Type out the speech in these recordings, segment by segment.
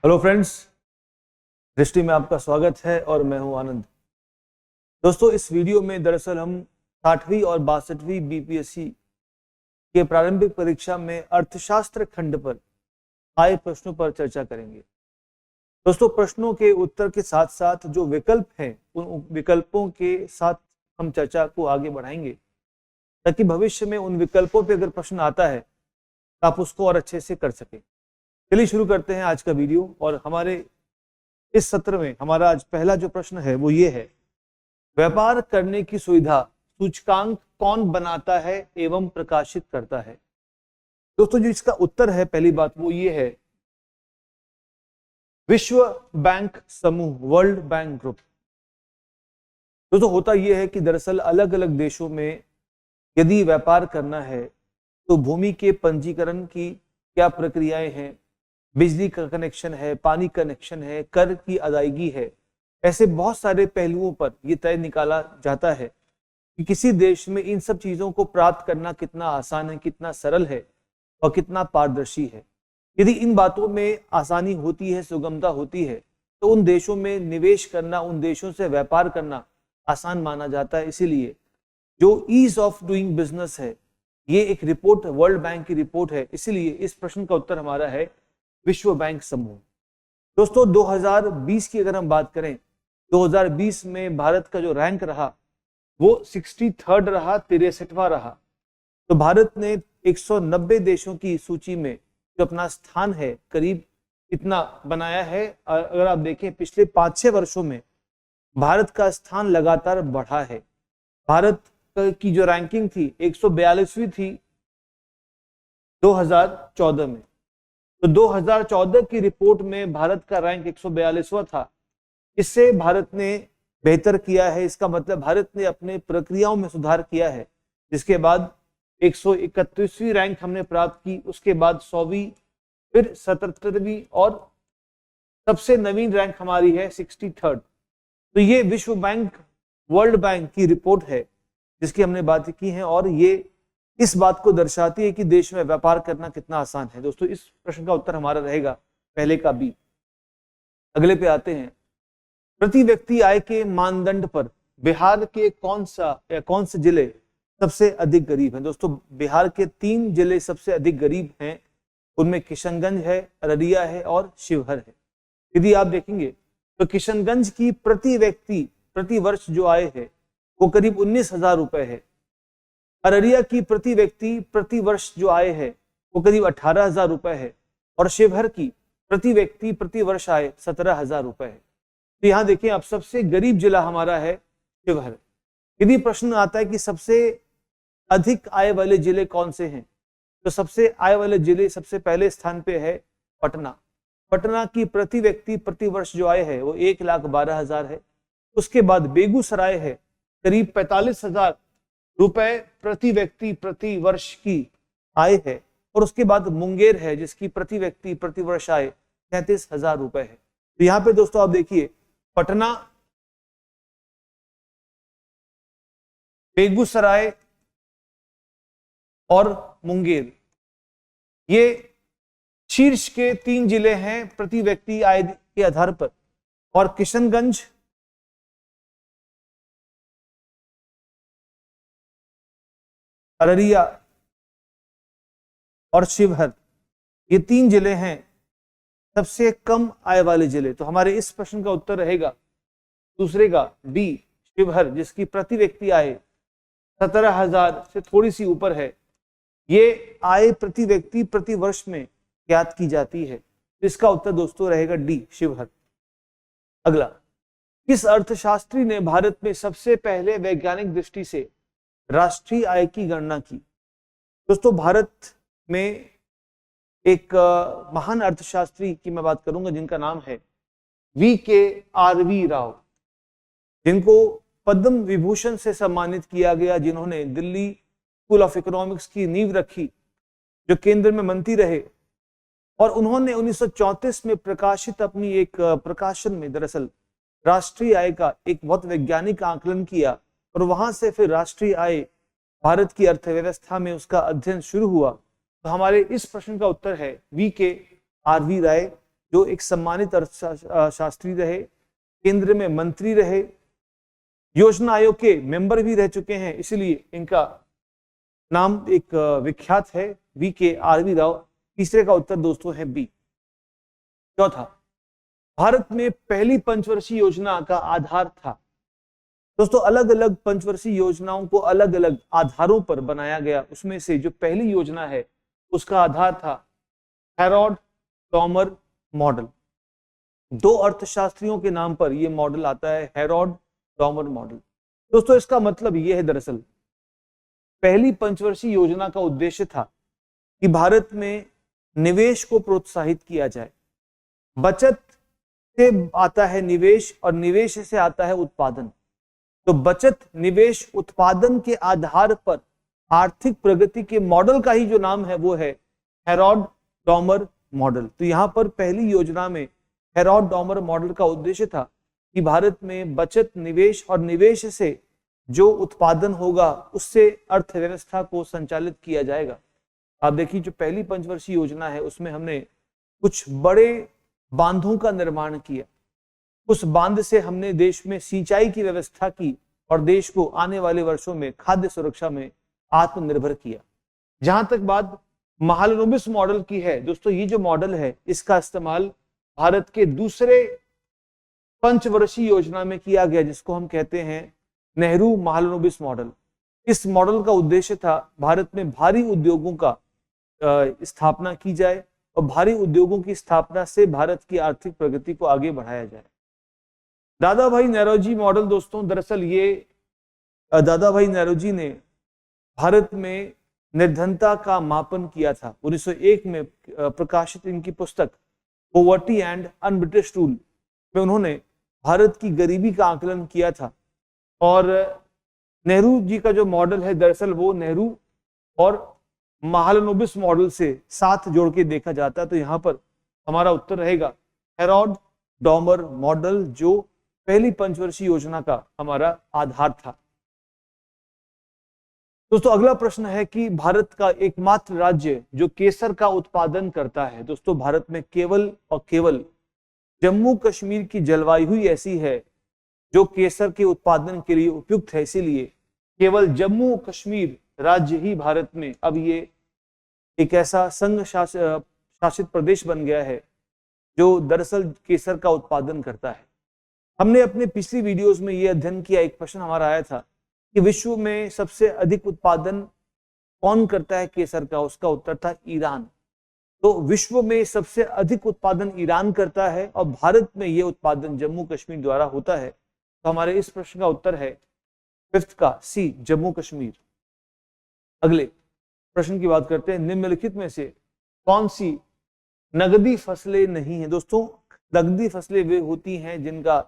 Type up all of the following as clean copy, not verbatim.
Hello friends, दृष्टि में आपका स्वागत है और मैं हूं आनंद। दोस्तों, इस वीडियो में दरअसल हम 60वीं और 62वीं बीपीएससी के प्रारंभिक परीक्षा में अर्थशास्त्र खंड पर आए प्रश्नों पर चर्चा करेंगे। दोस्तों, प्रश्नों के उत्तर के साथ साथ जो विकल्प हैं उन विकल्पों के साथ हम चर्चा को आगे बढ़ाएंगे ताकि भविष्य में उन विकल्पों पर अगर प्रश्न आता है तो आप उसको और अच्छे से कर सकें। चलिए शुरू करते हैं आज का वीडियो। और हमारे इस सत्र में हमारा आज पहला जो प्रश्न है वो ये है, व्यापार करने की सुविधा सूचकांक कौन बनाता है एवं प्रकाशित करता है। दोस्तों, जो इसका उत्तर है, पहली बात वो ये है, विश्व बैंक समूह, वर्ल्ड बैंक ग्रुप। दोस्तों, होता यह है कि दरअसल अलग अलग देशों में यदि व्यापार करना है तो भूमि के पंजीकरण की क्या प्रक्रियाएं हैं, बिजली का कनेक्शन है, पानी कनेक्शन है, कर की अदायगी है, ऐसे बहुत सारे पहलुओं पर यह तय निकाला जाता है कि किसी देश में इन सब चीजों को प्राप्त करना कितना आसान है, कितना सरल है और कितना पारदर्शी है। यदि इन बातों में आसानी होती है, सुगमता होती है, तो उन देशों में निवेश करना, उन देशों से व्यापार करना आसान माना जाता है। इसीलिए जो ईज ऑफ डूइंग बिजनेस है, ये एक रिपोर्ट वर्ल्ड बैंक की रिपोर्ट है। इसीलिए इस प्रश्न का उत्तर हमारा है विश्व बैंक समूह। दोस्तों, 2020 की अगर हम बात करें, 2020 में भारत का जो रैंक रहा वो 63rd रहा, 63वां रहा। तो भारत ने 190 देशों की सूची में जो अपना स्थान है करीब इतना बनाया है। अगर आप देखें पिछले 5-6 वर्षों में भारत का स्थान लगातार बढ़ा है। भारत की जो रैंकिंग थी 142वीं थी 2014 में, तो 2014 की रिपोर्ट में भारत का रैंक 142वां था। इससे भारत ने बेहतर किया है। इसका मतलब भारत ने अपने प्रक्रियाओं में सुधार किया है, जिसके बाद 131वीं रैंक हमने प्राप्त की। उसके बाद 100वीं, फिर 77वीं और सबसे नवीन रैंक हमारी है 63rd। तो ये विश्व बैंक, वर्ल्ड बैंक की रिपोर्ट है जिसकी हमने बात की है, और ये इस बात को दर्शाती है कि देश में व्यापार करना कितना आसान है। दोस्तों, इस प्रश्न का उत्तर हमारा रहेगा पहले का बी। अगले पे आते हैं, प्रति व्यक्ति आय के मानदंड पर बिहार के कौन से जिले सबसे अधिक गरीब हैं। दोस्तों, बिहार के 3 जिले सबसे अधिक गरीब हैं। उनमें किशनगंज है, अररिया है और शिवहर है। यदि आप देखेंगे तो किशनगंज की प्रति व्यक्ति प्रति वर्ष जो आय है वो करीब 19,000 रुपए है। अररिया की प्रति व्यक्ति प्रति वर्ष जो आय है वो करीब 18,000 रुपए है। और शिवहर की प्रति व्यक्ति प्रति वर्ष आय 17,000 रुपए है। तो यहाँ देखिए, अब सबसे गरीब जिला हमारा है शिवहर। यदि प्रश्न आता है कि सबसे अधिक आय वाले जिले कौन से हैं, तो सबसे आय वाले जिले सबसे पहले स्थान पे है पटना। पटना की प्रति व्यक्ति प्रति वर्ष जो आय है वो 1,12,000 है। उसके बाद बेगूसराय है, करीब 45,000 रुपए प्रति व्यक्ति प्रति वर्ष की आय है। और उसके बाद मुंगेर है, जिसकी प्रति व्यक्ति प्रति वर्ष आय 33,000 रुपए है। तो यहाँ पे दोस्तों आप देखिए, पटना, बेगूसराय और मुंगेर, ये शीर्ष के 3 जिले हैं प्रति व्यक्ति आय के आधार पर। और किशनगंज, अररिया और शिवहर, ये 3 जिले हैं सबसे कम आय वाले जिले। तो हमारे इस प्रश्न का उत्तर रहेगा दूसरे का बी, शिवहर, जिसकी प्रति व्यक्ति आय 17,000 से थोड़ी सी ऊपर है। ये आय प्रति व्यक्ति प्रति वर्ष में ज्ञात की जाती है। इसका उत्तर दोस्तों रहेगा डी, शिवहर। अगला, किस अर्थशास्त्री ने भारत में सबसे पहले वैज्ञानिक दृष्टि से राष्ट्रीय आय की गणना की। दोस्तों, भारत में एक महान अर्थशास्त्री की मैं बात करूंगा जिनका नाम है VKRV राव, जिनको पद्म विभूषण से सम्मानित किया गया, जिन्होंने दिल्ली स्कूल ऑफ इकोनॉमिक्स की नींव रखी, जो केंद्र में मंत्री रहे। और उन्होंने 1934 में प्रकाशित अपनी एक प्रकाशन में दरअसल राष्ट्रीय आय का एक बहुत वैज्ञानिक आकलन किया, और वहां से फिर राष्ट्रीय आय भारत की अर्थव्यवस्था में उसका अध्ययन शुरू हुआ। तो हमारे इस प्रश्न का उत्तर है VKRV राय, जो एक सम्मानित अर्थशास्त्री रहे, केंद्र में मंत्री रहे, योजना आयोग के मेंबर भी रह चुके हैं, इसलिए इनका नाम एक विख्यात है, VKRV राव। तीसरे का उत्तर दोस्तों है बी। चौथा, भारत में पहली पंचवर्षीय योजना का आधार था। दोस्तों अलग अलग पंचवर्षीय योजनाओं को अलग अलग आधारों पर बनाया गया, उसमें से जो पहली योजना है उसका आधार था हेरोड-डॉमर मॉडल। दो अर्थशास्त्रियों के नाम पर यह मॉडल आता है, हेरोड-डॉमर मॉडल। दोस्तों इसका मतलब यह है, दरअसल पहली पंचवर्षीय योजना का उद्देश्य था कि भारत में निवेश को प्रोत्साहित किया जाए। बचत से आता है निवेश और निवेश से आता है उत्पादन। तो बचत, निवेश, उत्पादन के आधार पर आर्थिक प्रगति के मॉडल का ही जो नाम है वो है हेरोड-डॉमर मॉडल। तो यहां पर पहली योजना में हेरोड-डॉमर मॉडल का उद्देश्य था कि भारत में बचत, निवेश और निवेश से जो उत्पादन होगा उससे अर्थव्यवस्था को संचालित किया जाएगा। आप देखिए जो पहली पंचवर्षीय योजना है उसमें हमने कुछ बड़े बांधों का निर्माण किया, उस बांध से हमने देश में सिंचाई की व्यवस्था की और देश को आने वाले वर्षों में खाद्य सुरक्षा में आत्मनिर्भर किया। जहां तक बात महालनोबिस मॉडल की है, दोस्तों ये जो मॉडल है इसका इस्तेमाल भारत के दूसरे पंचवर्षीय योजना में किया गया, जिसको हम कहते हैं नेहरू महालनोबिस मॉडल। इस मॉडल का उद्देश्य था भारत में भारी उद्योगों का स्थापना की जाए और भारी उद्योगों की स्थापना से भारत की आर्थिक प्रगति को आगे बढ़ाया जाए। दादा भाई नौरोजी मॉडल, दोस्तों दरअसल ये दादा भाई नौरोजी ने भारत में निर्धनता का मापन किया था। 1901 में प्रकाशित इनकी पुस्तक पॉवर्टी एंड अनब्रिटिश रूल में उन्होंने भारत की गरीबी का आकलन किया था। और नेहरू जी का जो मॉडल है दरअसल वो नेहरू और महालनोबिस मॉडल से साथ जोड़ के देखा जाता है। तो यहाँ पर हमारा उत्तर रहेगा हेरोड-डॉमर मॉडल, जो पहली पंचवर्षीय योजना का हमारा आधार था। दोस्तों अगला प्रश्न है कि भारत का एकमात्र राज्य जो केसर का उत्पादन करता है। दोस्तों भारत में केवल और केवल जम्मू कश्मीर की जलवायु ही ऐसी है जो केसर के उत्पादन के लिए उपयुक्त है, इसीलिए केवल जम्मू कश्मीर राज्य ही भारत में अब ये एक ऐसा संघ शासित प्रदेश बन गया है जो दरअसल केसर का उत्पादन करता है। हमने अपने पिछली वीडियोस में ये अध्ययन किया, एक प्रश्न हमारा आया था कि विश्व में सबसे अधिक उत्पादन कौन करता है केसर का, उसका उत्तर था ईरान। तो विश्व में सबसे अधिक उत्पादन ईरान करता है और भारत में यह उत्पादन जम्मू कश्मीर द्वारा होता है। तो हमारे इस प्रश्न का उत्तर है 5th का सी, जम्मू कश्मीर। अगले प्रश्न की बात करते हैं, निम्नलिखित में से कौन सी नगदी फसलें नहीं है। दोस्तों नगदी फसलें वे होती हैं जिनका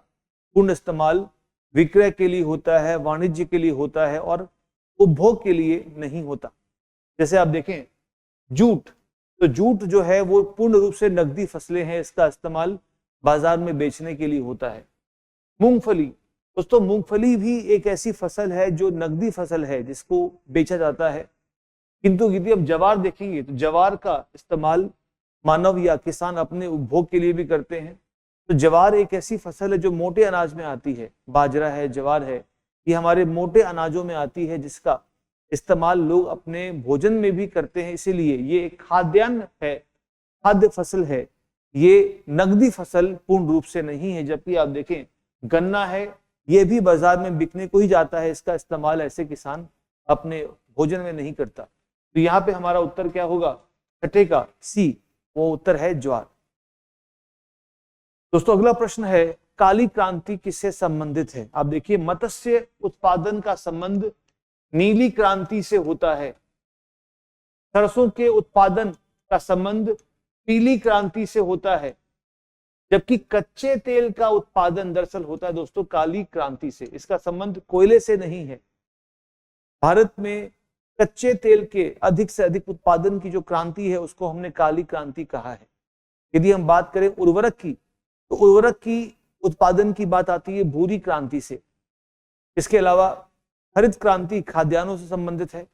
पूर्ण इस्तेमाल विक्रय के लिए होता है, वाणिज्य के लिए होता है और उपभोग के लिए नहीं होता। जैसे आप देखें जूट, तो जूट जो है वो पूर्ण रूप से नगदी फसलें हैं, इसका इस्तेमाल बाजार में बेचने के लिए होता है। मूंगफली, दोस्तों मूंगफली भी एक ऐसी फसल है जो नगदी फसल है जिसको बेचा जाता है। किंतु यदि हम जवार देखेंगे तो जवार का इस्तेमाल मानव या किसान अपने उपभोग के लिए भी करते हैं। तो जवार एक ऐसी फसल है जो मोटे अनाज में आती है, बाजरा है, जवार है, ये हमारे मोटे अनाजों में आती है जिसका इस्तेमाल लोग अपने भोजन में भी करते हैं, इसीलिए ये एक खाद्यान्न है, खाद्य फसल है, ये नगदी फसल पूर्ण रूप से नहीं है। जबकि आप देखें गन्ना है, ये भी बाजार में बिकने को ही जाता है, इसका इस्तेमाल ऐसे किसान अपने भोजन में नहीं करता। तो यहाँ पे हमारा उत्तर क्या होगा, छठे का सी, वो उत्तर है ज्वार। दोस्तों अगला प्रश्न है काली क्रांति किससे संबंधित है। आप देखिए मत्स्य उत्पादन का संबंध नीली क्रांति से होता है, सरसों के उत्पादन का संबंध पीली क्रांति से होता है, जबकि कच्चे तेल का उत्पादन दरअसल होता है दोस्तों काली क्रांति से। इसका संबंध कोयले से नहीं है। भारत में कच्चे तेल के अधिक से अधिक उत्पादन की जो क्रांति है उसको हमने काली क्रांति कहा है। यदि हम बात करें उर्वरक की, तो उर्वरक की उत्पादन की बात आती है भूरी क्रांति से। इसके अलावा हरित क्रांति खाद्यान्नों से संबंधित है,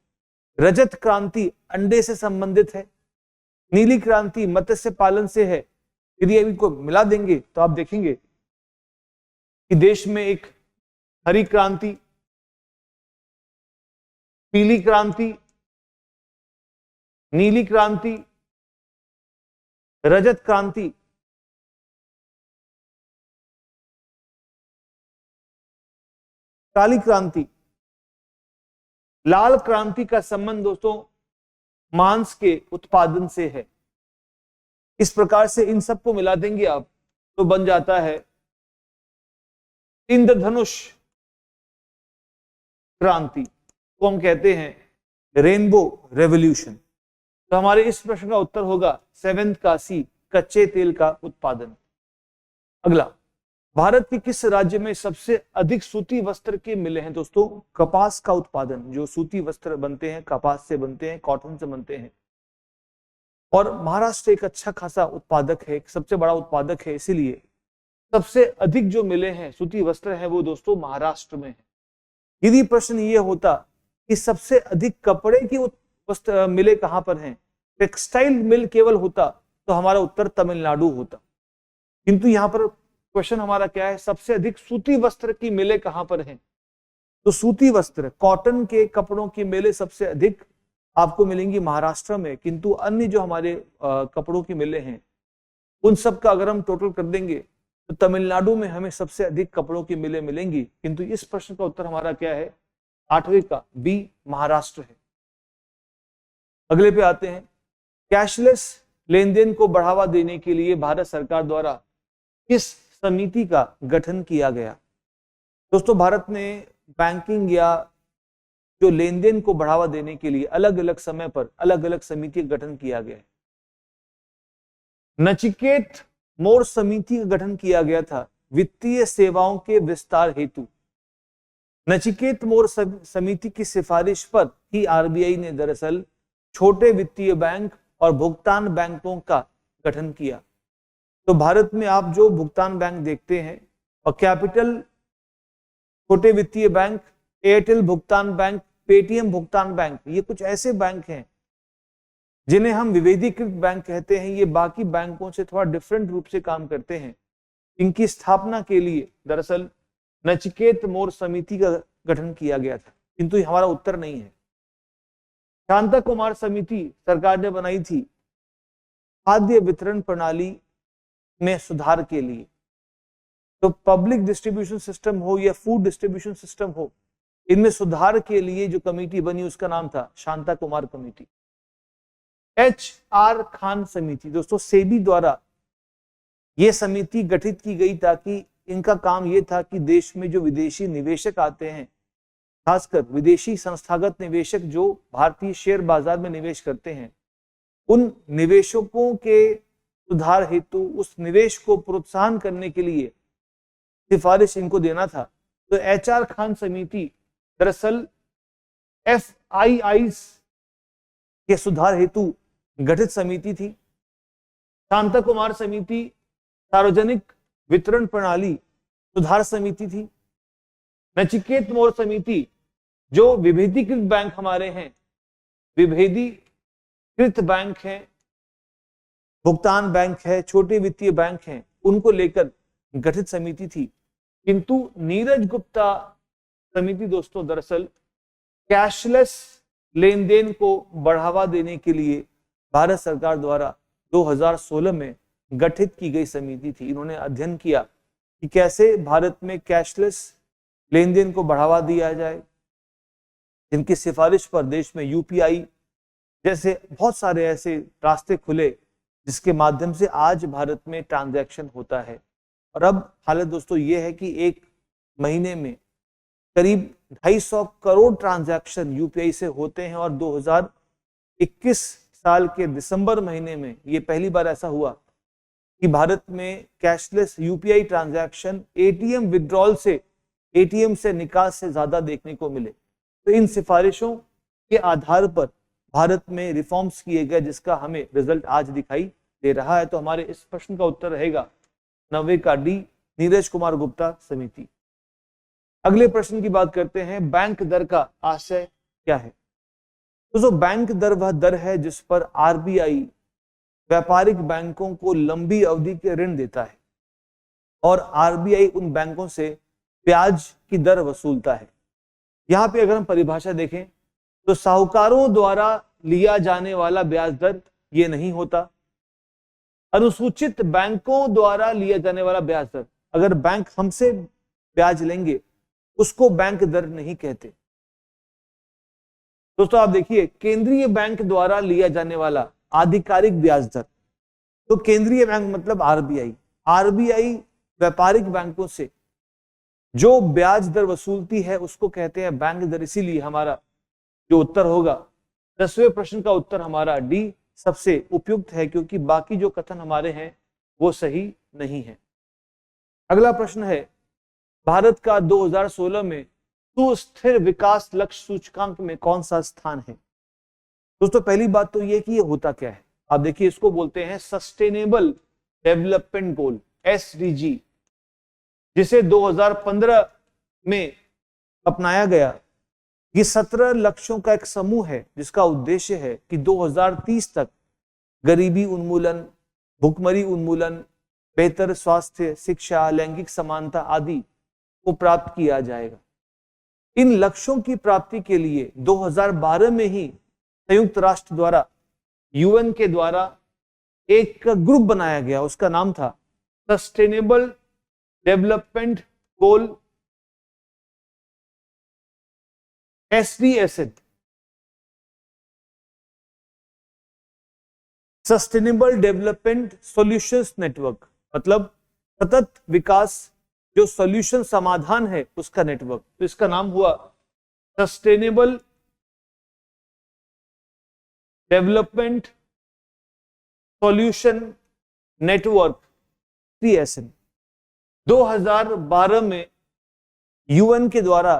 रजत क्रांति अंडे से संबंधित है, नीली क्रांति मत्स्य पालन से है यदि अभी को मिला देंगे तो आप देखेंगे कि देश में एक हरी क्रांति, पीली क्रांति, नीली क्रांति, रजत क्रांति, काली क्रांति, लाल क्रांति का संबंध दोस्तों मांस के उत्पादन से है। इस प्रकार से इन सबको मिला देंगे आप तो बन जाता है इंद्रधनुष क्रांति, को हम कहते हैं रेनबो रेवोल्यूशन। तो हमारे इस प्रश्न का उत्तर होगा 7th का सी, कच्चे तेल का उत्पादन। अगला, भारत के किस राज्य में सबसे अधिक सूती वस्त्र के मिले हैं? दोस्तों कपास का उत्पादन, जो सूती वस्त्र बनते हैं कपास से बनते हैं, कॉटन से बनते हैं, और महाराष्ट्र एक अच्छा खासा उत्पादक है, सबसे बड़ा उत्पादक है, इसीलिए सबसे अधिक जो मिले हैं सूती वस्त्र है वो दोस्तों महाराष्ट्र में है। यदि प्रश्न ये होता कि सबसे अधिक कपड़े की वस्त्र मिले कहां पर हैं, टेक्सटाइल मिल केवल होता तो हमारा उत्तर तमिलनाडु होता, किंतु यहाँ पर क्वेश्चन हमारा क्या है, सबसे अधिक सूती वस्त्र की मिले कहां पर हैं? तो सूती वस्त्र, कॉटन के कपड़ों की मिले सबसे अधिक आपको मिलेंगी महाराष्ट्र में, किंतु अन्य जो हमारे कपड़ों की मिले हैं उन सब का अगर हम टोटल कर देंगे तो तमिलनाडु में हमें सबसे अधिक कपड़ों की मिले मिलेंगी, किंतु इस प्रश्न का उत्तर हमारा क्या है, 8वें का बी, महाराष्ट्र है। अगले पे आते हैं, कैशलेस लेन देन को बढ़ावा देने के लिए भारत सरकार द्वारा किस समिति का गठन किया गया? दोस्तों भारत ने बैंकिंग या जो लेन देन को बढ़ावा देने के लिए अलग अलग समय पर अलग अलग समिति का गठन किया गया है। नचिकेत मोर समिति का गठन किया गया था वित्तीय सेवाओं के विस्तार हेतु। नचिकेत मोर समिति की सिफारिश पर ही आरबीआई ने दरअसल छोटे वित्तीय बैंक और भुगतान बैंकों का गठन किया। तो भारत में आप जो भुगतान बैंक देखते हैं, और कैपिटल छोटे वित्तीय बैंक, एयरटेल भुगतान बैंक, पेटीएम भुगतान बैंक, ये कुछ ऐसे बैंक हैं जिन्हें हम विभेदीकृत बैंक कहते हैं। ये बाकी बैंकों से थोड़ा डिफरेंट रूप से काम करते हैं। इनकी स्थापना के लिए दरअसल नचिकेत मोर समिति का गठन किया गया था, किंतु हमारा उत्तर नहीं है। शांता कुमार समिति सरकार ने बनाई थी खाद्य वितरण प्रणाली में सुधार के लिए। तो पब्लिक डिस्ट्रीब्यूशन सिस्टम हो या फूड डिस्ट्रीब्यूशन सिस्टम हो, इनमें सुधार के लिए जो कमेटी बनी उसका नाम था शांता कुमार कमेटी। HR खान समिति, दोस्तों सेबी द्वारा यह समिति गठित की गई ताकि इनका काम यह था कि देश में जो विदेशी निवेशक आते हैं, खासकर विदेशी संस्थागत निवेशक जो भारतीय शेयर बाजार में निवेश करते हैं, उन निवेशकों के सुधार हेतु उस निवेश को प्रोत्साहन करने के लिए सिफारिश इनको देना था। तो HR खान समिति दरअसल FIIs के सुधार हेतु गठित समिति थी। शांता कुमार समिति सार्वजनिक वितरण प्रणाली सुधार समिति थी। नचिकेत मोर समिति जो विभेदीकृत बैंक हमारे हैं, विभेदीकृत बैंक हैं, भुगतान बैंक है, छोटे वित्तीय बैंक हैं, उनको लेकर गठित समिति थी। किंतु नीरज गुप्ता समिति दोस्तों दरअसल कैशलेस लेन देन को बढ़ावा देने के लिए भारत सरकार द्वारा 2016 में गठित की गई समिति थी। इन्होंने अध्ययन किया कि कैसे भारत में कैशलेस लेन देन को बढ़ावा दिया जाए, जिनकी सिफारिश पर देश में UPI जैसे बहुत सारे ऐसे रास्ते खुले जिसके माध्यम से आज भारत में ट्रांजैक्शन होता है। और अब हालत दोस्तों ये है कि एक महीने में करीब 250 करोड़ ट्रांजैक्शन UPI से होते हैं, और 2021 साल के दिसंबर महीने में ये पहली बार ऐसा हुआ कि भारत में cashless UPI transaction ATM withdrawal से, ATM से निकास से ज्यादा देखने को मिले। तो इन सिफारिशों के आधार पर भारत में रिफॉर्म्स किए गए, जिसका हमें रिजल्ट आज दिखाई दे रहा है। तो हमारे इस प्रश्न का उत्तर रहेगा 90 का डी, नीरज कुमार गुप्ता समिति। अगले प्रश्न की बात करते हैं, बैंक दर का आशय क्या है? तो जो बैंक दर वह दर है जिस पर RBI व्यापारिक बैंकों को लंबी अवधि के ऋण देता है और आरबीआई उन बैंकों से ब्याज की दर वसूलता है। यहां पे अगर हम परिभाषा देखें तो साहूकारों द्वारा लिया जाने वाला ब्याज दर ये नहीं होता। अनुसूचित बैंकों द्वारा लिया जाने वाला ब्याज दर, अगर बैंक हमसे ब्याज लेंगे उसको बैंक दर नहीं कहते। दोस्तों आप देखिए, केंद्रीय बैंक द्वारा लिया जाने वाला आधिकारिक ब्याज दर, तो केंद्रीय बैंक मतलब आरबीआई, आरबीआई व्यापारिक बैंकों से जो ब्याज दर वसूलती है उसको कहते हैं बैंक दर। इसीलिए हमारा जो उत्तर होगा 10वें प्रश्न का उत्तर हमारा डी सबसे उपयुक्त है, क्योंकि बाकी जो कथन हमारे हैं वो सही नहीं है। अगला प्रश्न है, भारत का 2016 में सुस्थिर विकास लक्ष्य सूचकांक में कौन सा स्थान है? दोस्तों पहली बात तो ये कि ये होता क्या है, आप देखिए इसको बोलते हैं सस्टेनेबल डेवलपमेंट गोल, एसडीजी, जिसे 2015 में अपनाया गया। ये 17 लक्ष्यों का एक समूह है जिसका उद्देश्य है कि 2030 तक गरीबी उन्मूलन, भुखमरी उन्मूलन, बेहतर स्वास्थ्य, शिक्षा, लैंगिक समानता आदि को प्राप्त किया जाएगा। इन लक्ष्यों की प्राप्ति के लिए 2012 में ही संयुक्त राष्ट्र द्वारा, यूएन के द्वारा एक ग्रुप बनाया गया, उसका नाम था sustainable development goal SDSN, sustainable development solutions network, मतलब सतत विकास जो सॉल्यूशन समाधान है उसका नेटवर्क। तो इसका नाम हुआ sustainable development solution network SDSN। 2012 में यूएन के द्वारा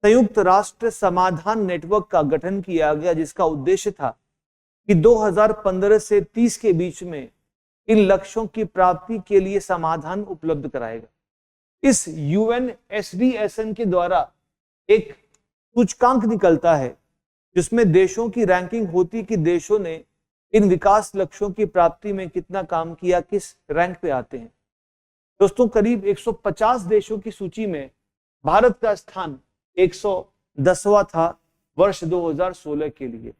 संयुक्त राष्ट्र समाधान नेटवर्क का गठन किया गया, जिसका उद्देश्य था कि 2015 से 30 के बीच में इन लक्ष्यों की प्राप्ति के लिए समाधान उपलब्ध कराएगा। इस यूएन SDSN के द्वारा एक सूचकांक निकलता है जिसमें देशों की रैंकिंग होती कि देशों ने इन विकास लक्ष्यों की प्राप्ति में कितना काम किया, किस रैंक पे आते हैं। दोस्तों करीब 150 देशों की सूची में भारत का स्थान 110वां था वर्ष 2016 के लिए,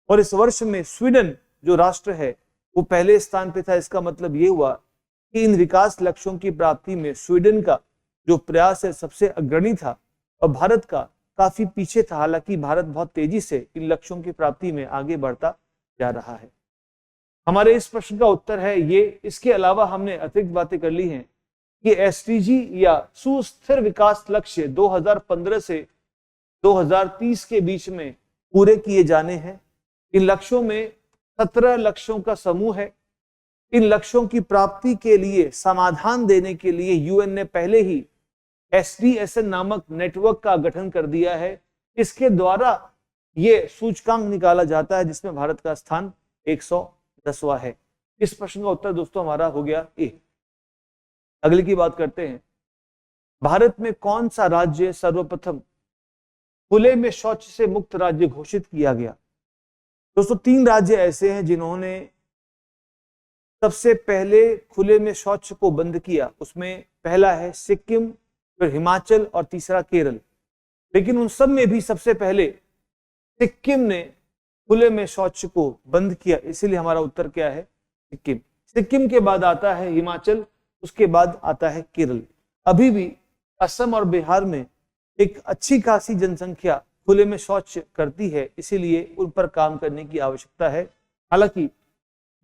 और इस वर्ष में स्वीडन जो राष्ट्र है वो पहले स्थान पे था। इसका मतलब ये हुआ कि इन विकास लक्ष्यों की प्राप्ति में स्वीडन का जो प्रयास है सबसे अग्रणी था और भारत का काफी पीछे था। हालांकि भारत बहुत तेजी से इन लक्ष्यों की प्राप्ति में आगे बढ़ता जा रहा है। हमारे इस प्रश्न का उत्तर है ये। इसके अलावा हमने अतिरिक्त बातें कर ली हैं कि एसडीजी या सुस्थिर विकास लक्ष्य 2015 से 2030 के बीच में पूरे किए जाने हैं। इन लक्ष्यों में 17 लक्ष्यों का समूह है। इन लक्ष्यों की प्राप्ति के लिए समाधान देने के लिए यूएन ने पहले ही SDSN नामक नेटवर्क का गठन कर दिया है। इसके द्वारा ये सूचकांक निकाला जाता है जिसमें भारत का स्थान 110वां है। इस प्रश्न का उत्तर दोस्तों हमारा हो गया ए। अगले की बात करते हैं। भारत में कौन सा राज्य सर्वप्रथम खुले में शौच से मुक्त राज्य घोषित किया गया? दोस्तों 3 राज्य ऐसे हैं जिन्होंने सबसे पहले खुले में शौच को बंद किया। उसमें पहला है सिक्किम, फिर हिमाचल और तीसरा केरल। लेकिन उन सब में भी सबसे पहले सिक्किम ने खुले में शौच को बंद किया, इसीलिए हमारा उत्तर क्या है? सिक्किम। सिक्किम के बाद आता है हिमाचल, उसके बाद आता है केरल। अभी भी असम और बिहार में एक अच्छी खासी जनसंख्या खुले में शौच करती है, इसीलिए उन पर काम करने की आवश्यकता है। हालांकि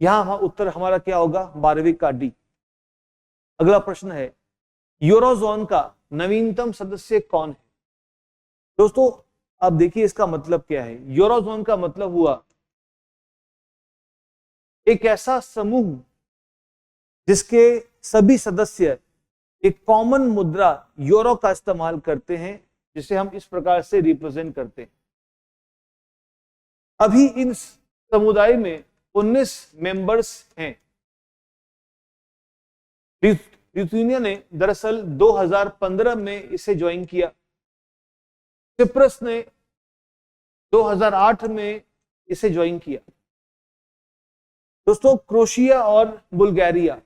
यहां उत्तर हमारा क्या होगा? 12वीं का डी। अगला प्रश्न है, यूरोजोन का नवीनतम सदस्य कौन है? दोस्तों अब देखिए इसका मतलब क्या है। यूरोजोन का मतलब हुआ एक ऐसा समूह जिसके सभी सदस्य एक कॉमन मुद्रा यूरो का इस्तेमाल करते हैं, जिसे हम इस प्रकार से रिप्रेजेंट करते हैं। अभी इन समुदाय में 19 मेंबर्स हैं। लिथुआनिया ने दरअसल 2015 में इसे ज्वाइन किया। सिप्रस ने 2008 में इसे ज्वाइन किया। दोस्तों क्रोएशिया और बुल्गारिया,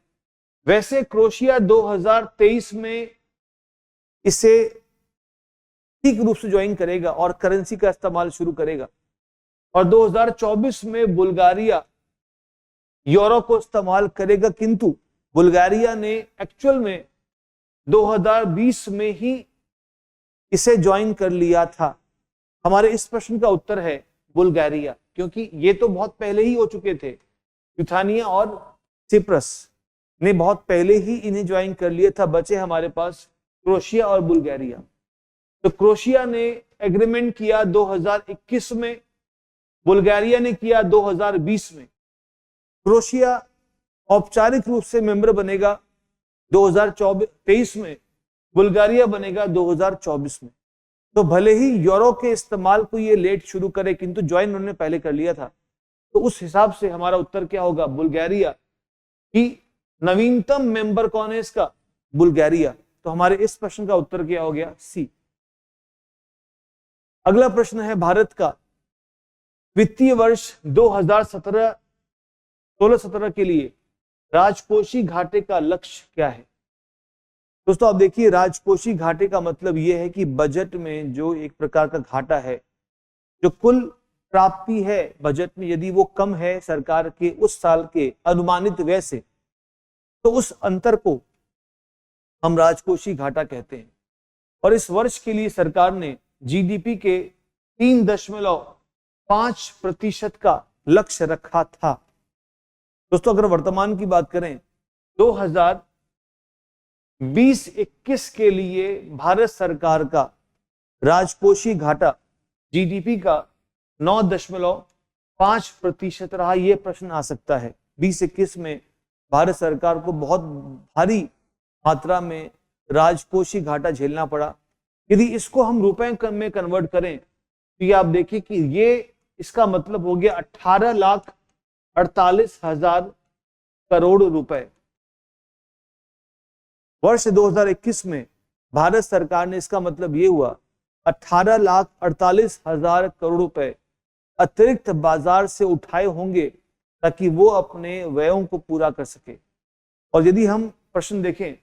वैसे क्रोएशिया 2023 में इसे ठीक रूप से ज्वाइन करेगा और करेंसी का इस्तेमाल शुरू करेगा, और 2024 में बुल्गारिया यूरो को इस्तेमाल करेगा, किंतु बुल्गारिया ने एक्चुअल में 2020 में ही इसे ज्वाइन कर लिया था। हमारे इस प्रश्न का उत्तर है बुल्गारिया, क्योंकि ये तो बहुत पहले ही हो चुके थे। लिथुआनिया और सिप्रस ने बहुत पहले ही इन्हें ज्वाइन कर लिया था। बचे हमारे पास क्रोएशिया और बुल्गारिया। तो क्रोएशिया ने एग्रीमेंट किया 2021 में, बुल्गारिया ने किया 2020 में। क्रोएशिया औपचारिक रूप से मेंबर बनेगा 2023 में, बुल्गारिया बनेगा 2024 में। तो भले ही यूरो के इस्तेमाल को ये लेट शुरू करे, किंतु ज्वाइन उन्होंने पहले कर लिया था। तो उस हिसाब से हमारा उत्तर क्या होगा? बुल्गारिया। की नवीनतम मेंबर कौन है इसका? बुल्गारिया। तो हमारे इस प्रश्न का उत्तर क्या हो गया? सी। अगला प्रश्न है भारत का वित्तीय वर्ष 2017 के लिए राजकोषीय घाटे का लक्ष्य क्या है? दोस्तों आप देखिए, राजकोषीय घाटे का मतलब यह है कि बजट में जो एक प्रकार का घाटा है, जो कुल प्राप्ति है बजट में, यदि वो कम है सरकार के उस साल के अनुमानित व्यय से, तो उस अंतर को हम राजकोषीय घाटा कहते हैं। और इस वर्ष के लिए सरकार ने जीडीपी के 3.5% का लक्ष्य रखा था। दोस्तों अगर वर्तमान की बात करें, 2020-21 के लिए भारत सरकार का राजकोषीय घाटा जीडीपी का 9.5% रहा। यह प्रश्न आ सकता है। 2021 में भारत सरकार को बहुत भारी मात्रा में राजकोषीय घाटा झेलना पड़ा। यदि इसको हम रुपए में कन्वर्ट करें तो ये आप देखिए कि ये इसका मतलब हो गया 18,48,000 करोड़ रुपए। वर्ष 2021 में भारत सरकार ने, इसका मतलब ये हुआ 18,48,000 करोड़ रुपए अतिरिक्त बाजार से उठाए होंगे ताकि वो अपने व्ययों को पूरा कर सके। और यदि हम प्रश्न देखें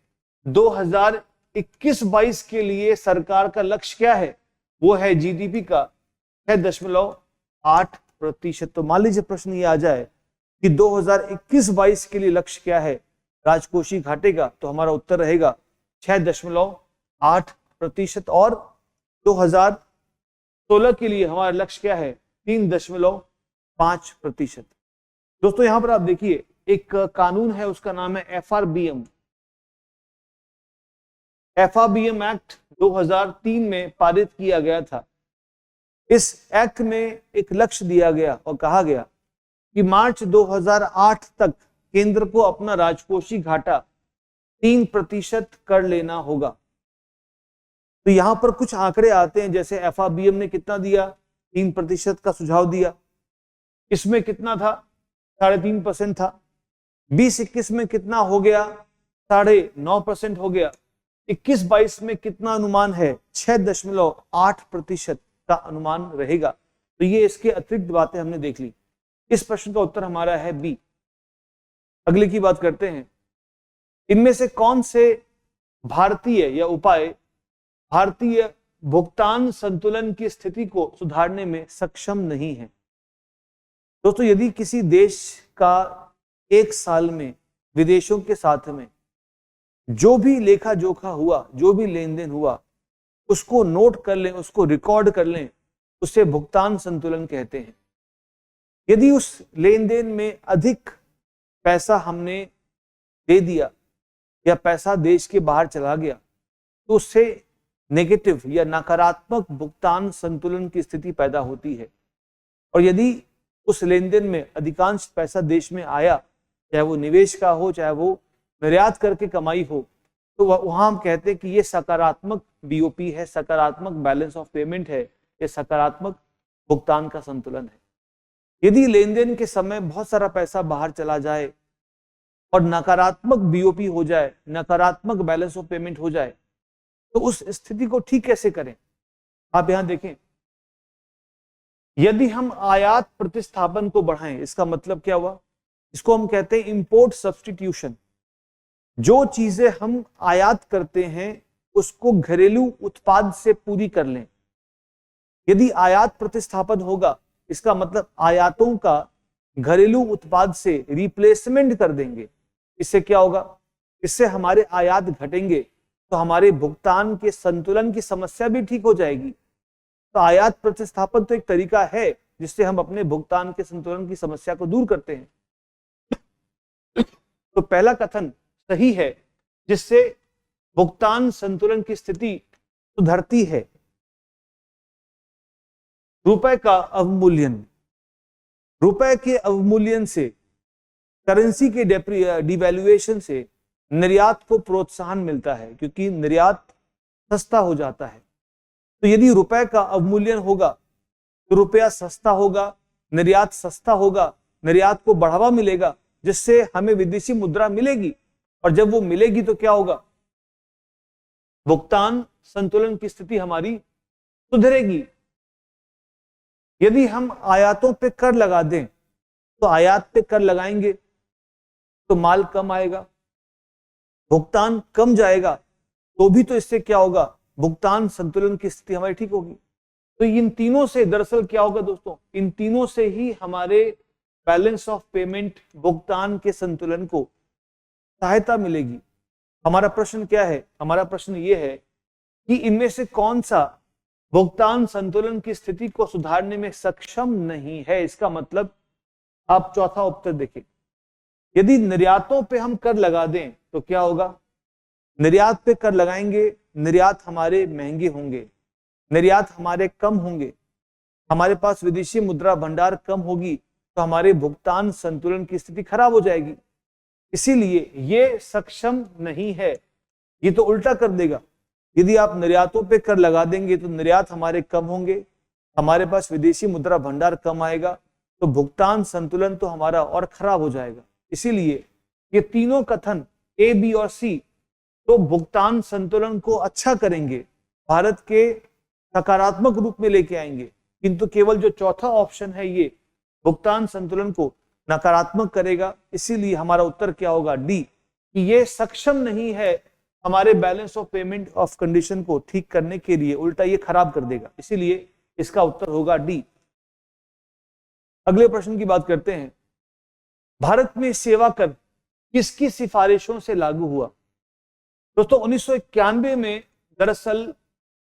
2021-22 के लिए सरकार का लक्ष्य क्या है? वो है जीडीपी का 6.8%। तो मान लीजिए प्रश्न ये आ जाए कि 2021-22 के लिए लक्ष्य क्या है राजकोषीय घाटे का, तो हमारा उत्तर रहेगा 6.8%। और 2016 के लिए हमारा लक्ष्य क्या है? 3.5%। दोस्तों यहां पर आप देखिए एक कानून है, उसका नाम है एफआरबीएम। एफआरबीएम एक्ट 2003 में पारित किया गया था। इस एक्ट में एक लक्ष्य दिया गया और कहा गया कि मार्च 2008 तक केंद्र को अपना राजकोषीय घाटा 3% कर लेना होगा। तो यहां पर कुछ आंकड़े आते हैं, जैसे एफआरबीएम ने कितना दिया? 3% का सुझाव दिया। इसमें कितना था? 3.5% था। 2021 में कितना हो गया? 9.5% हो गया। 21-22 में कितना अनुमान है? 6.8% का अनुमान रहेगा। तो ये इसके अतिरिक्त बातें हमने देख ली। इस प्रश्न का उत्तर हमारा है बी। अगले की बात करते हैं। इनमें से कौन से भारतीय या उपाय भारतीय भुगतान संतुलन की स्थिति को सुधारने में सक्षम नहीं है? दोस्तों यदि किसी देश का एक साल में विदेशों के साथ में जो भी लेखा जोखा हुआ, जो भी लेन देन हुआ, उसको नोट कर लें, उसको रिकॉर्ड कर लें, उसे भुगतान संतुलन कहते हैं। यदि उस लेन देन में अधिक पैसा हमने दे दिया या पैसा देश के बाहर चला गया, तो उससे नेगेटिव या नकारात्मक भुगतान संतुलन की स्थिति पैदा होती है। और यदि उस लेन देन में अधिकांश पैसा देश में आया, चाहे वो निवेश का हो, चाहे वो निर्यात करके कमाई हो, तो वहां हम कहते हैं कि ये सकारात्मक बीओपी है, सकारात्मक बैलेंस ऑफ पेमेंट है, ये सकारात्मक भुगतान का संतुलन है। यदि लेन देन के समय बहुत सारा पैसा बाहर चला जाए और नकारात्मक बीओपी हो जाए, नकारात्मक बैलेंस ऑफ पेमेंट हो जाए, तो उस स्थिति को ठीक कैसे करें? आप यहां देखें, यदि हम आयात प्रतिस्थापन को बढ़ाएं, इसका मतलब क्या हुआ? इसको हम कहते हैं इंपोर्ट सब्स्टिट्यूशन। जो चीजें हम आयात करते हैं उसको घरेलू उत्पाद से पूरी कर लें। यदि आयात प्रतिस्थापन होगा, इसका मतलब आयातों का घरेलू उत्पाद से रिप्लेसमेंट कर देंगे। इससे क्या होगा? इससे हमारे आयात घटेंगे तो हमारे भुगतान के संतुलन की समस्या भी ठीक हो जाएगी। तो आयात प्रतिस्थापन तो एक तरीका है जिससे हम अपने भुगतान के संतुलन की समस्या को दूर करते हैं। तो पहला कथन सही है, जिससे भुगतान संतुलन की स्थिति सुधरती है। रुपए का अवमूल्यन। रुपए के अवमूल्यन से, करेंसी के डिवैल्यूएशन से निर्यात को प्रोत्साहन मिलता है, क्योंकि निर्यात सस्ता हो जाता है। तो यदि रुपए का अवमूल्यन होगा तो रुपया सस्ता होगा, निर्यात सस्ता होगा, निर्यात को बढ़ावा मिलेगा, जिससे हमें विदेशी मुद्रा मिलेगी। और जब वो मिलेगी तो क्या होगा? भुगतान संतुलन की स्थिति हमारी सुधरेगी। यदि हम आयातों पे कर लगा दें तो आयात पे कर लगाएंगे तो माल कम आएगा, भुगतान कम जाएगा, तो भी तो इससे क्या होगा? भुगतान संतुलन की स्थिति हमारी ठीक होगी। तो इन तीनों से दरअसल क्या होगा दोस्तों? इन तीनों से ही हमारे बैलेंस ऑफ पेमेंट, भुगतान के संतुलन को सहायता मिलेगी। हमारा प्रश्न क्या है? हमारा प्रश्न ये है कि इनमें से कौन सा भुगतान संतुलन की स्थिति को सुधारने में सक्षम नहीं है। इसका मतलब आप चौथा उत्तर देखें। यदि निर्यातों पे हम कर लगा दें तो क्या होगा? निर्यात पे कर लगाएंगे, निर्यात हमारे महंगे होंगे, निर्यात हमारे कम होंगे, हमारे पास विदेशी मुद्रा भंडार कम होगी, तो हमारे भुगतान संतुलन की स्थिति खराब हो जाएगी। इसीलिए ये सक्षम नहीं है, ये तो उल्टा कर देगा। यदि आप निर्यातों पे कर लगा देंगे तो निर्यात हमारे कम होंगे, हमारे पास विदेशी मुद्रा भंडार कम आएगा, तो भुगतान संतुलन तो हमारा और खराब हो जाएगा। इसीलिए ये तीनों कथन ए, बी और सी तो भुगतान संतुलन को अच्छा करेंगे, भारत के सकारात्मक रूप में लेके आएंगे, किंतु केवल जो चौथा ऑप्शन है ये भुगतान संतुलन को नकारात्मक करेगा। इसीलिए हमारा उत्तर क्या होगा? डी, कि ये सक्षम नहीं है हमारे balance of payment of condition को ठीक करने के लिए, उल्टा ये खराब कर देगा। इसीलिए इसका उत्तर होगा डी। अगले प्रश्न की बात करते हैं। भारत में सेवा कर किसकी सिफारिशों से लागू हुआ? दोस्तों 1991 में दरअसल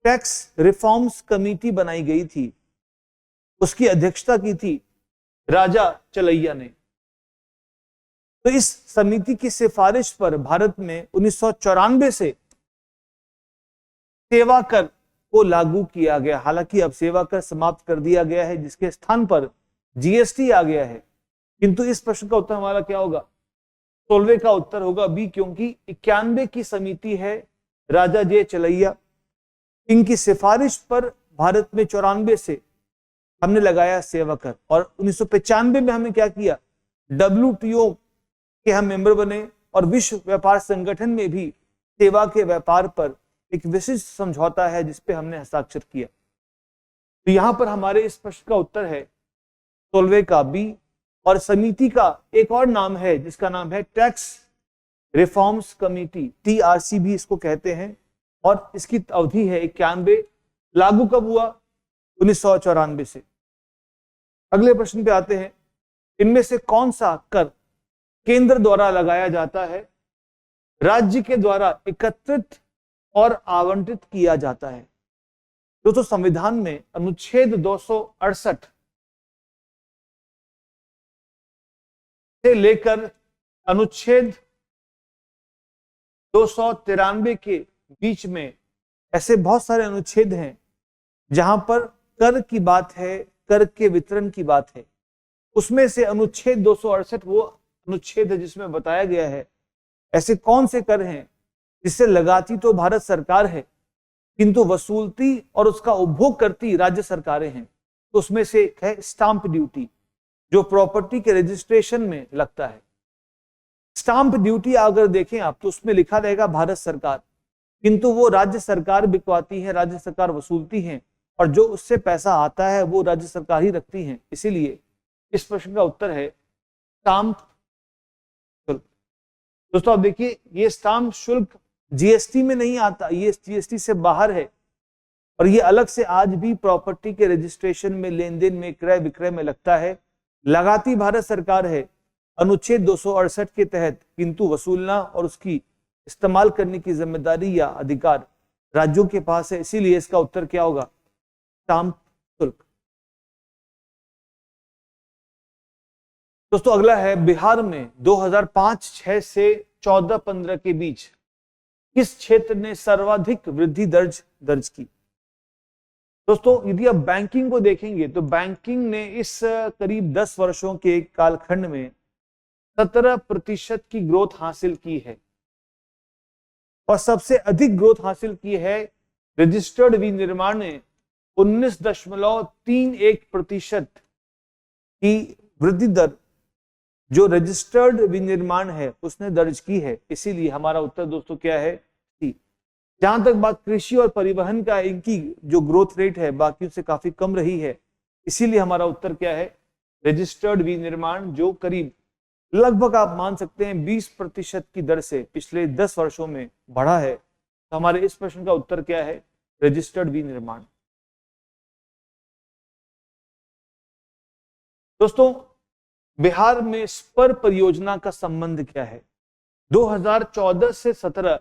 टैक्स रिफॉर्म्स कमेटी बनाई गई थी, उसकी अध्यक्षता की थी राजा चलैया ने। तो इस समिति की सिफारिश पर भारत में 1994 से सेवा कर को लागू किया गया। हालांकि अब सेवा कर समाप्त कर दिया गया है, जिसके स्थान पर जीएसटी आ गया है। किंतु इस प्रश्न का उत्तर हमारा क्या होगा? 16वें का उत्तर होगा बी, क्योंकि 91 की समिति है राजा जे चलैया, इनकी सिफारिश पर भारत में 94 से हमने लगाया सेवा कर। और 1995 में हमने क्या किया? WTO के हम मेंबर बने और विश्व व्यापार संगठन में भी सेवा के व्यापार पर एक विशिष्ट समझौता है जिसपे हमने हस्ताक्षर किया। तो यहां पर हमारे इस प्रश्न का उत्तर है 16वें का बी। और समिति का एक और नाम है जिसका नाम है टैक्स रिफॉर्म्स कमेटी, TRC भी इसको कहते हैं, और इसकी अवधि है 91। लागू कब हुआ? 1994 से। अगले प्रश्न पे आते हैं। इनमें से कौन सा कर केंद्र द्वारा लगाया जाता है, राज्य के द्वारा एकत्रित और आवंटित किया जाता है? दोस्तों संविधान में अनुच्छेद 268 से लेकर अनुच्छेद 293 के बीच में ऐसे बहुत सारे अनुच्छेद हैं जहां पर कर की बात है, कर के वितरण की बात है। उसमें से अनुच्छेद 268 वो अनुच्छेद है जिसमें बताया गया है ऐसे कौन से कर हैं जिससे लगाती तो भारत सरकार है किंतु वसूलती और उसका उपभोग करती राज्य सरकारें हैं। तो उसमें से एक है स्टाम्प ड्यूटी, जो प्रॉपर्टी के रजिस्ट्रेशन में लगता है। स्टाम्प ड्यूटी अगर देखें आप तो उसमें लिखा रहेगा भारत सरकार, किंतु वो राज्य सरकार बिकवाती है, राज्य सरकार वसूलती है, और जो उससे पैसा आता है वो राज्य सरकार ही रखती है। इसीलिए इस प्रश्न का उत्तर है स्टाम्प दोस्तों आप देखिए, ये स्टाम्प शुल्क जीएसटी में नहीं आता, ये जीएसटी से बाहर है, और ये अलग से आज भी प्रॉपर्टी के रजिस्ट्रेशन में, लेन देन में, क्रय विक्रय में लगता है। लगाती भारत सरकार है अनुच्छेद 268 के तहत, किंतु वसूलना और उसकी इस्तेमाल करने की जिम्मेदारी या अधिकार राज्यों के पास है। इसीलिए इसका उत्तर क्या होगा? स्टाम्प शुल्क। दोस्तों अगला है, बिहार में 2005-6 से 14-15 के बीच किस क्षेत्र ने सर्वाधिक वृद्धि दर्ज की? दोस्तों यदि आप बैंकिंग को देखेंगे तो बैंकिंग ने इस करीब 10 वर्षों के कालखंड में 17% की ग्रोथ हासिल की है, और सबसे अधिक ग्रोथ हासिल की है रजिस्टर्ड विनिर्माण ने 19.31% की वृद्धि दर जो रजिस्टर्ड विनिर्माण है उसने दर्ज की है। इसीलिए हमारा उत्तर दोस्तों क्या है? सी। जहां तक बात कृषि और परिवहन का, इनकी जो ग्रोथ रेट है बाकियों से काफी कम रही है, इसीलिए हमारा उत्तर क्या है? रजिस्टर्ड विनिर्माण, जो करीब लगभग आप मान सकते हैं 20% की दर से पिछले 10 वर्षों में बढ़ा है। तो हमारे इस प्रश्न का उत्तर क्या है? रजिस्टर्ड विनिर्माण। दोस्तों बिहार में स्पर परियोजना का संबंध क्या है? 2014 से 17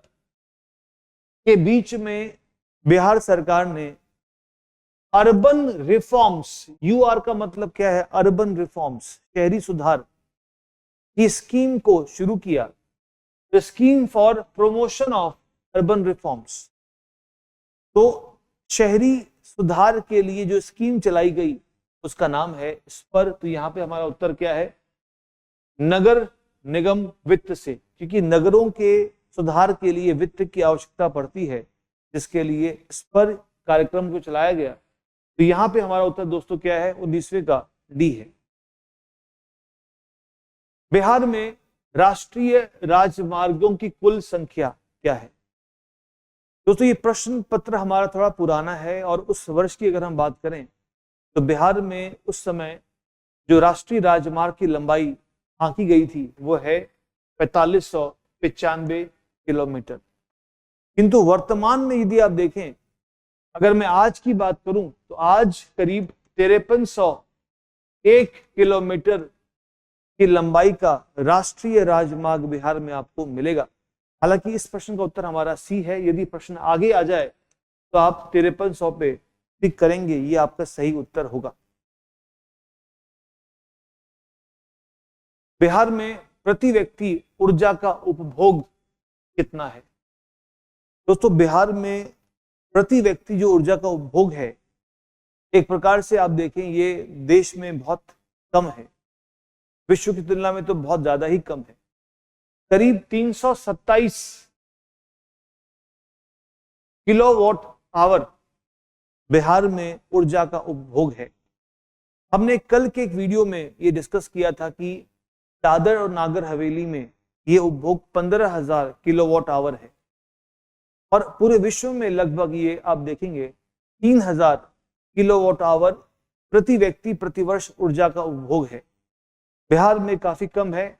के बीच में बिहार सरकार ने अर्बन रिफॉर्म्स, यूआर का मतलब क्या है? अर्बन रिफॉर्म्स, शहरी सुधार की स्कीम को शुरू किया। The scheme for promotion of urban reforms. तो शहरी सुधार के लिए जो स्कीम चलाई गई उसका नाम है स्पर। तो यहां पे हमारा उत्तर क्या है? नगर निगम वित्त से, क्योंकि नगरों के सुधार के लिए वित्त की आवश्यकता पड़ती है, जिसके लिए स्पर कार्यक्रम को चलाया गया। तो यहां पे हमारा उत्तर दोस्तों क्या है? 19वें का डी है। बिहार में राष्ट्रीय राजमार्गों की कुल संख्या क्या है? दोस्तों ये प्रश्न पत्र हमारा थोड़ा पुराना है, और उस वर्ष की अगर हम बात करें तो बिहार में उस समय जो राष्ट्रीय राजमार्ग की लंबाई आंकी गई थी वो है 4595 किलोमीटर। किंतु वर्तमान में यदि आप देखें, अगर मैं आज की बात करूं तो आज करीब 5301 किलोमीटर की लंबाई का राष्ट्रीय राजमार्ग बिहार में आपको मिलेगा। हालांकि इस प्रश्न का उत्तर हमारा सी है। यदि प्रश्न आगे आ जाए तो आप 5300 पे टिक करेंगे, ये आपका सही उत्तर होगा। बिहार में प्रति व्यक्ति ऊर्जा का उपभोग कितना है? दोस्तों बिहार में प्रति व्यक्ति जो ऊर्जा का उपभोग है, एक प्रकार से आप देखें ये देश में बहुत कम है, विश्व की तुलना में तो बहुत ज्यादा ही कम है। करीब 327 किलोवाट आवर बिहार में ऊर्जा का उपभोग है। हमने कल के एक वीडियो में ये डिस्कस किया था कि दादर और नागर हवेली में ये उपभोग 15,000 किलोवाट आवर है, और पूरे विश्व में लगभग ये आप देखेंगे 3,000 किलोवाट आवर प्रति व्यक्ति प्रति वर्ष ऊर्जा का उपभोग है। बिहार में काफी कम है।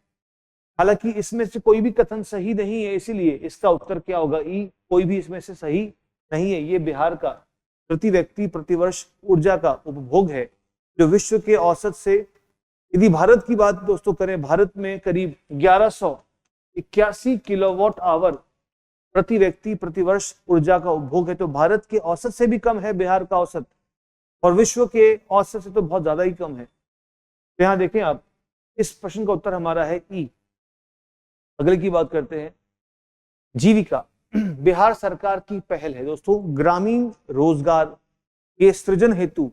हालांकि इसमें से कोई भी कथन सही नहीं है, इसीलिए इसका उत्तर क्या होगा? ई। कोई भी इसमें से सही नहीं है। ये बिहार का प्रति व्यक्ति प्रति वर्ष ऊर्जा का उपभोग है, जो विश्व के औसत से, यदि भारत की बात दोस्तों करें, भारत में करीब 1181 किलोवाट आवर प्रति व्यक्ति प्रति वर्ष ऊर्जा का उपभोग है। तो भारत के औसत से भी कम है बिहार का औसत, और विश्व के औसत से तो बहुत ज्यादा ही कम है। तो यहां देखें आप, इस प्रश्न का उत्तर हमारा है ई। अगले की बात करते हैं, जीविका बिहार सरकार की पहल है दोस्तों। ग्रामीण रोजगार के सृजन हेतु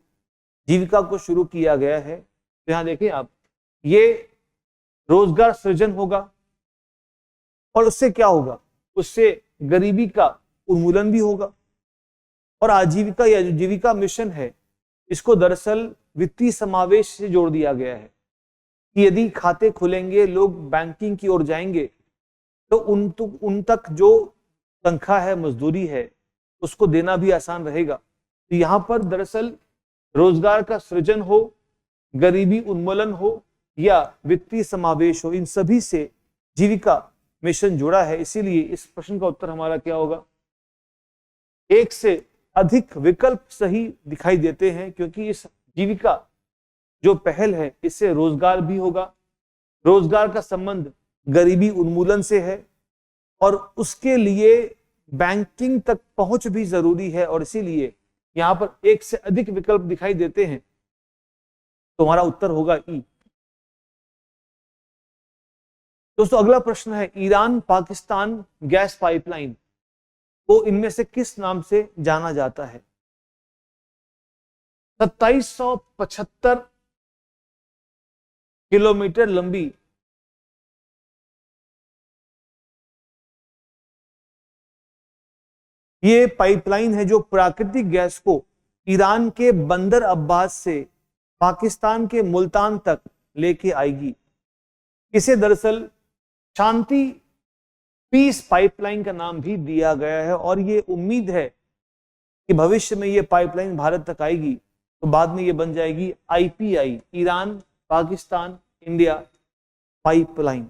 जीविका को शुरू किया गया है। तो यहां देखें आप, ये रोजगार सृजन होगा, और उससे क्या होगा? उससे गरीबी का उन्मूलन भी होगा। और आजीविका या जो जीविका मिशन है, इसको दरअसल वित्तीय समावेश से जोड़ दिया गया है कि यदि खाते खुलेंगे, लोग बैंकिंग की ओर जाएंगे, तो उन तक जो तनख्वाह है, मजदूरी है, उसको देना भी आसान रहेगा। तो यहाँ पर दरअसल रोजगार का सृजन हो, गरीबी उन्मूलन हो, या वित्तीय समावेश हो, इन सभी से जीविका मिशन जुड़ा है, इसीलिए इस प्रश्न का उत्तर हमारा क्या होगा? एक से अधिक विकल्प सही दिखाई देते हैं, क्योंकि इस जीविका जो पहल है इससे रोजगार भी होगा। रोजगार का संबंध गरीबी उन्मूलन से है और उसके लिए बैंकिंग तक पहुंच भी जरूरी है, और इसीलिए यहां पर एक से अधिक विकल्प दिखाई देते हैं, तो हमारा उत्तर होगा ई। दोस्तों अगला प्रश्न है, ईरान पाकिस्तान गैस पाइपलाइन को इनमें से किस नाम से जाना जाता है? 2775 किलोमीटर लंबी ये पाइपलाइन है जो प्राकृतिक गैस को ईरान के बंदर अब्बास से पाकिस्तान के मुल्तान तक लेके आएगी। इसे दरअसल शांति पीस पाइपलाइन का नाम भी दिया गया है, और ये उम्मीद है कि भविष्य में ये पाइपलाइन भारत तक आएगी तो बाद में ये बन जाएगी IPI, Iran Pakistan India pipeline.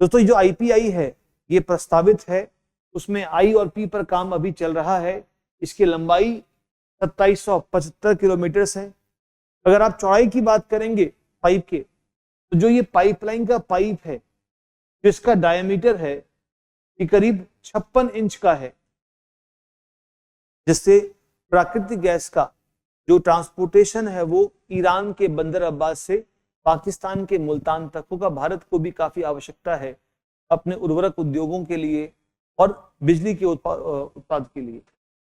दोस्तों जो IPI है ये प्रस्तावित है, उसमें I और P पर काम अभी चल रहा है। इसकी लंबाई 2775 किलोमीटर है। अगर आप चौड़ाई की बात करेंगे पाइप के, तो जो ये पाइपलाइन का पाइप है जिसका डायमीटर है ये करीब 56 इंच का है, जिससे प्राकृतिक गैस का जो ट्रांसपोर्टेशन है वो ईरान के बंदर अब्बास से पाकिस्तान के मुल्तान तक होगा। भारत को भी काफी आवश्यकता है अपने उर्वरक उद्योगों के लिए और बिजली के उत्पाद के लिए।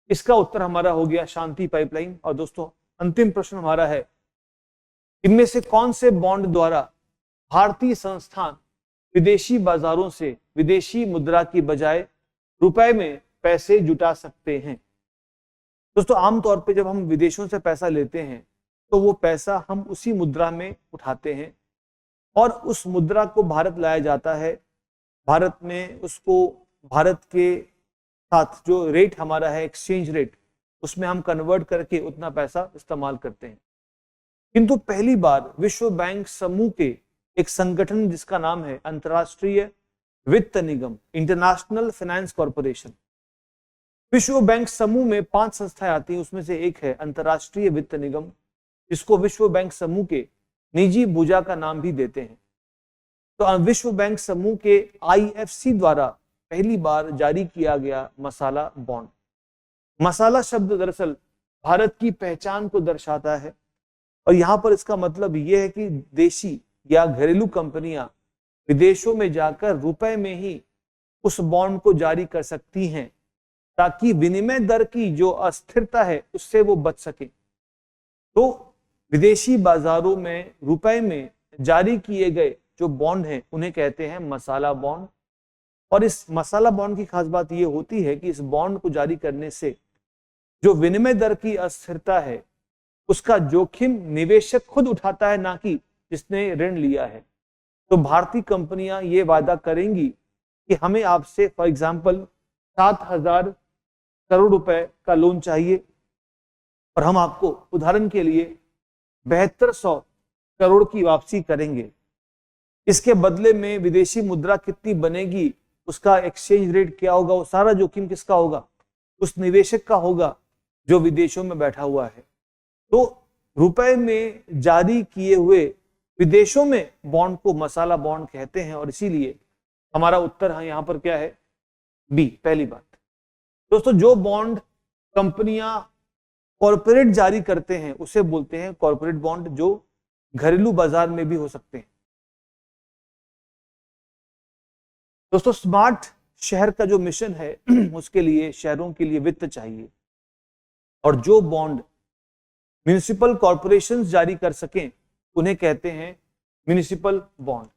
इसका उत्तर हमारा हो गया शांति पाइपलाइन। और दोस्तों अंतिम प्रश्न हमारा है, इनमें से कौन से बॉन्ड द्वारा भारतीय संस्थान विदेशी बाजारों से विदेशी मुद्रा की बजाय रुपए में पैसे जुटा सकते हैं? दोस्तों आमतौर पे जब हम विदेशों से पैसा लेते हैं तो वो पैसा हम उसी मुद्रा में उठाते हैं और उस मुद्रा को भारत लाया जाता है। भारत में उसको भारत के साथ जो रेट हमारा है एक्सचेंज रेट, उसमें हम कन्वर्ट करके उतना पैसा इस्तेमाल करते हैं। किंतु पहली बार विश्व बैंक समूह के एक संगठन जिसका नाम है अंतर्राष्ट्रीय वित्त निगम, इंटरनेशनल फाइनेंस कॉर्पोरेशन, विश्व बैंक समूह में 5 संस्थाएं आती हैं, उसमें से एक है अंतर्राष्ट्रीय वित्त निगम, जिसको विश्व बैंक समूह के निजी भुजा का नाम भी देते हैं। तो विश्व बैंक समूह के IFC द्वारा पहली बार जारी किया गया मसाला बॉन्ड। मसाला शब्द दरअसल भारत की पहचान को दर्शाता है, और यहां पर इसका मतलब यह है कि देशी या घरेलू कंपनियां विदेशों में जाकर रुपए में ही उस बॉन्ड को जारी कर सकती हैं, ताकि विनिमय दर की जो अस्थिरता है उससे वो बच सके। तो विदेशी बाजारों में रुपए में जारी किए गए जो बॉन्ड हैं उन्हें कहते हैं मसाला बॉन्ड। और इस मसाला बॉन्ड की खास बात यह होती है कि इस बॉन्ड को जारी करने से जो विनिमय दर की अस्थिरता है उसका जोखिम निवेशक खुद उठाता है, ना कि जिसने ऋण लिया है। तो भारतीय कंपनियां ये वादा करेंगी कि हमें आपसे फॉर एग्जांपल 7,000 करोड़ रुपए का लोन चाहिए और हम आपको उदाहरण के लिए 7200 करोड़ की वापसी करेंगे। इसके बदले में विदेशी मुद्रा कितनी बनेगी, उसका एक्सचेंज रेट क्या होगा, वो सारा जोखिम किसका होगा? उस निवेशक का होगा जो विदेशों में बैठा हुआ है। तो रुपए में जारी किए हुए विदेशों में बॉन्ड को मसाला बॉन्ड कहते हैं, और इसीलिए हमारा उत्तर है यहां पर क्या है? बी, पहली बात। दोस्तों जो बॉन्ड कंपनियां कॉरपोरेट जारी करते हैं उसे बोलते हैं कॉरपोरेट बॉन्ड, जो घरेलू बाजार में भी हो सकते हैं। दोस्तों स्मार्ट शहर का जो मिशन है उसके लिए शहरों के लिए वित्त चाहिए, और जो बॉन्ड म्युनिसिपल कॉरपोरेशंस जारी कर सकें उन्हें कहते हैं म्युनिसिपल बॉन्ड।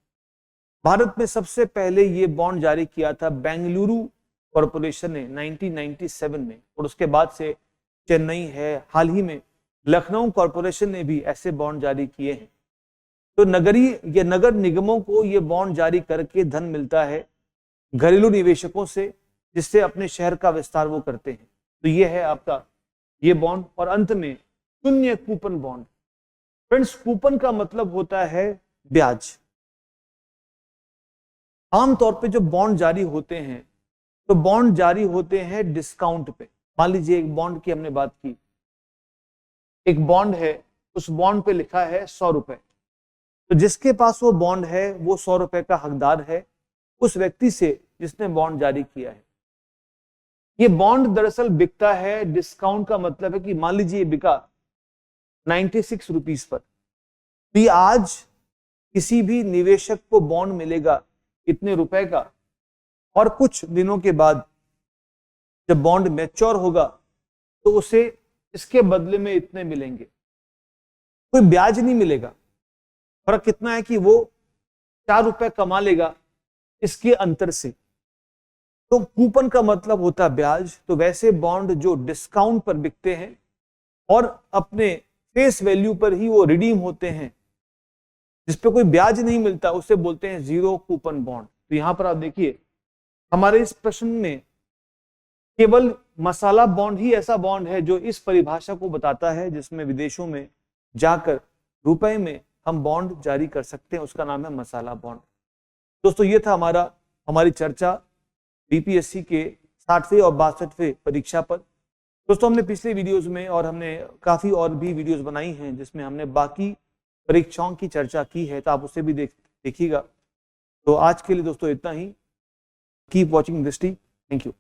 भारत में सबसे पहले ये बॉन्ड जारी किया था बेंगलुरु कॉरपोरेशन ने 1997 में, और उसके बाद से चेन्नई है, हाल ही में लखनऊ कॉरपोरेशन ने भी ऐसे बॉन्ड जारी किए हैं। तो नगरीय या नगर निगमों को ये बॉन्ड जारी करके धन मिलता है घरेलू निवेशकों से, जिससे अपने शहर का विस्तार वो करते हैं। तो ये है आपका ये बॉन्ड। और अंत में शून्य कूपन बॉन्ड। फ्रेंड्स कूपन का मतलब होता है ब्याज। आमतौर पे जो बॉन्ड जारी होते हैं तो बॉन्ड जारी होते हैं डिस्काउंट पे। मान लीजिए एक बॉन्ड की हमने बात की, एक बॉन्ड है, उस बॉन्ड पे लिखा है 100 रुपए, तो जिसके पास वो बॉन्ड है वो 100 रुपए का हकदार है उस व्यक्ति से जिसने बॉन्ड जारी किया है। ये बॉन्ड दरअसल बिकता है, डिस्काउंट का मतलब है कि मान लीजिए बिका 96 रुपीस पर, तो ये आज किसी भी निवेशक को बॉन्ड मिलेगा इतने रुपए का, और कुछ दिनों के बाद जब बॉन्ड मैच्योर होगा तो उसे इसके बदले में इतने मिलेंगे, कोई ब्याज नहीं मिलेगा। फर्क कितना है कि वो 4 रुपए कमा लेगा इसके अंतर से, तो कूपन का मतलब होता है ब्याज। तो वैसे बॉन्ड जो डिस्काउंट पर बिकते हैं और अपने फेस वैल्यू पर ही वो रिडीम होते हैं, जिसपे कोई ब्याज नहीं मिलता, उसे बोलते हैं जीरो कूपन बॉन्ड। तो यहां पर आप देखिए हमारे इस प्रश्न में केवल मसाला बॉन्ड ही ऐसा बॉन्ड है जो इस परिभाषा को बताता है जिसमें विदेशों में जाकर रुपए में हम बॉन्ड जारी कर सकते हैं, उसका नाम है मसाला बॉन्ड। दोस्तों ये था हमारी चर्चा बीपीएससी के 60वें और 62वें परीक्षा पर। दोस्तों हमने पिछले वीडियोस में और हमने काफी और भी वीडियोस बनाई हैं जिसमें हमने बाकी परीक्षाओं की चर्चा की है, तो आप उसे भी देखिएगा। तो आज के लिए दोस्तों इतना ही। कीप वॉचिंग दृष्टि। Thank you.